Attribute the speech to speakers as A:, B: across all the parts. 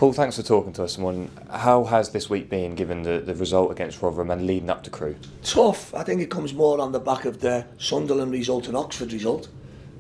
A: Paul, thanks for talking to us this morning. How has this week been, given the result against Rotherham and leading up to Crewe?
B: Tough. I think it comes more on the back of the Sunderland result and Oxford result.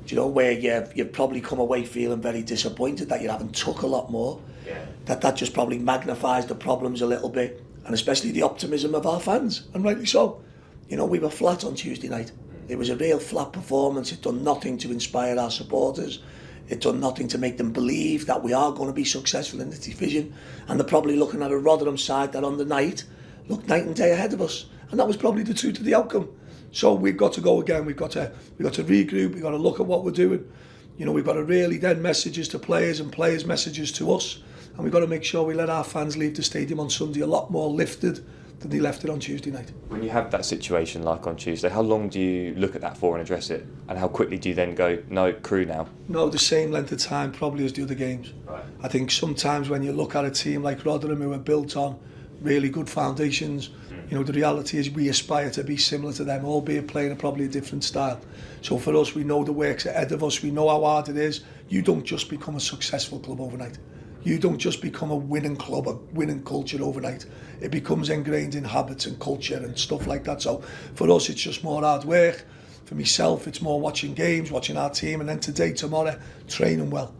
B: Do you know, where you've probably come away feeling very disappointed that you haven't took a lot more.
A: Yeah.
B: That just probably magnifies the problems a little bit, and especially the optimism of our fans, and rightly so. You know, we were flat on Tuesday night. It was a real flat performance. It done nothing to inspire our supporters. It done nothing to make them believe that we are going to be successful in this division. And they're probably looking at a Rotherham side that on the night looked night and day ahead of us. And that was probably the truth of the outcome. So we've got to go again. We've got to regroup. We've got to look at what we're doing. You know, we've got to really then messages to players and players' messages to us. And we've got to make sure we let our fans leave the stadium on Sunday a lot more lifted than they left it on Tuesday night.
A: When you have that situation like on Tuesday, how long do you look at that for and address it? And how quickly do you then go, no, Crewe now?
B: No, the same length of time probably as the other games.
A: Right.
B: I think sometimes when you look at a team like Rotherham, who are built on really good foundations, you know, the reality is we aspire to be similar to them, albeit playing probably a different style. So for us, we know the work's ahead of us. We know how hard it is. You don't just become a successful club overnight. You don't just become a winning club, a winning culture overnight. It becomes ingrained in habits and culture and stuff like that. So for us, it's just more hard work. For myself, it's more watching games, watching our team, and then today, tomorrow, training well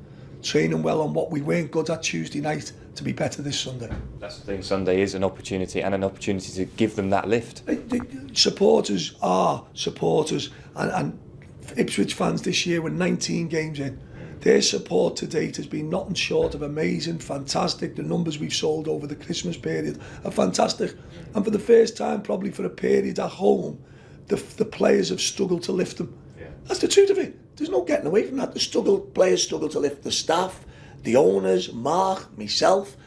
B: on what we weren't good at Tuesday night to be better this Sunday.
A: That's the thing, Sunday is an opportunity, and an opportunity to give them that lift.
B: The supporters are supporters, and Ipswich fans this year were 19 games in. Their support to date has been nothing short of amazing, fantastic. The numbers we've sold over the Christmas period are fantastic. And for the first time, probably for a period at home, the players have struggled to lift them. Yeah. That's the truth of it. There's no getting away from that. Players struggle to lift the staff, the owners, Mark, myself.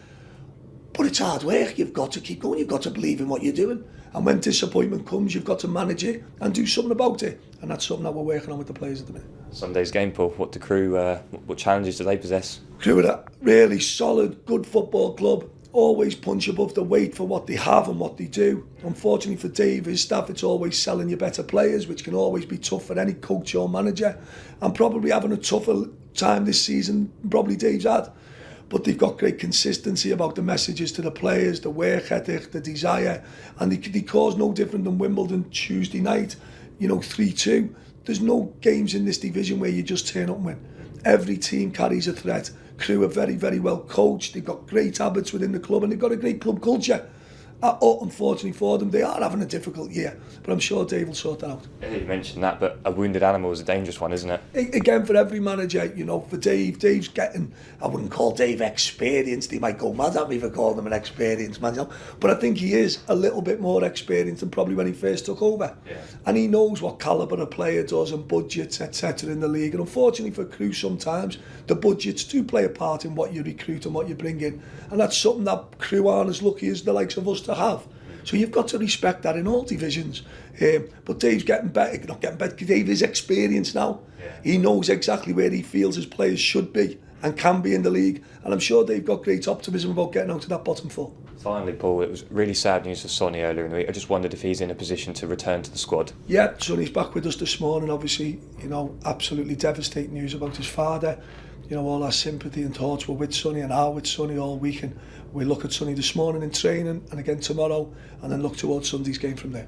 B: But it's hard work. You've got to keep going. You've got to believe in what you're doing. And when disappointment comes, you've got to manage it and do something about it. And that's something that we're working on with the players at the minute.
A: Sunday's game, Paul. What do Crewe? What challenges do they possess?
B: Crewe are a really solid, good football club. Always punch above the weight for what they have and what they do. Unfortunately for Dave, his staff, it's always selling you better players, which can always be tough for any coach or manager. And probably having a tougher time this season than probably Dave's had. But they've got great consistency about the messages to the players, the work ethic, the desire, and they cause no different than Wimbledon Tuesday night, you know, 3-2. There's no games in this division where you just turn up and win. Every team carries a threat. Crewe are very, very well coached. They've got great habits within the club, and they've got a great club culture. Unfortunately for them, they are having a difficult year, but I'm sure Dave will sort that out.
A: Yeah, you mentioned that, but a wounded animal is a dangerous one, isn't it?
B: Again, for every manager, you know, for Dave's getting, I wouldn't call Dave experienced. He might go mad at me for calling him an experienced man, you know? But I think he is a little bit more experienced than probably when he first took over. Yeah. And he knows what calibre a player does and budgets, etc. in the league. And unfortunately for Crewe, sometimes the budgets do play a part in what you recruit and what you bring in. And that's something that Crewe aren't as lucky as the likes of us to have. So you've got to respect that in all divisions. But Dave's getting better. Not getting better. Dave is experienced now. Yeah. He knows exactly where he feels his players should be and can be in the league. And I'm sure they've got great optimism about getting out to that bottom four.
A: Finally, Paul, it was really sad news for Sonny earlier in the week. I just wondered if he's in a position to return to the squad.
B: Yeah, Sonny's back with us this morning. Obviously, you know, absolutely devastating news about his father. You know, all our sympathy and thoughts were with Sonny and are with Sonny all week. And we look at Sonny this morning in training and again tomorrow, and then look towards Sunday's game from there.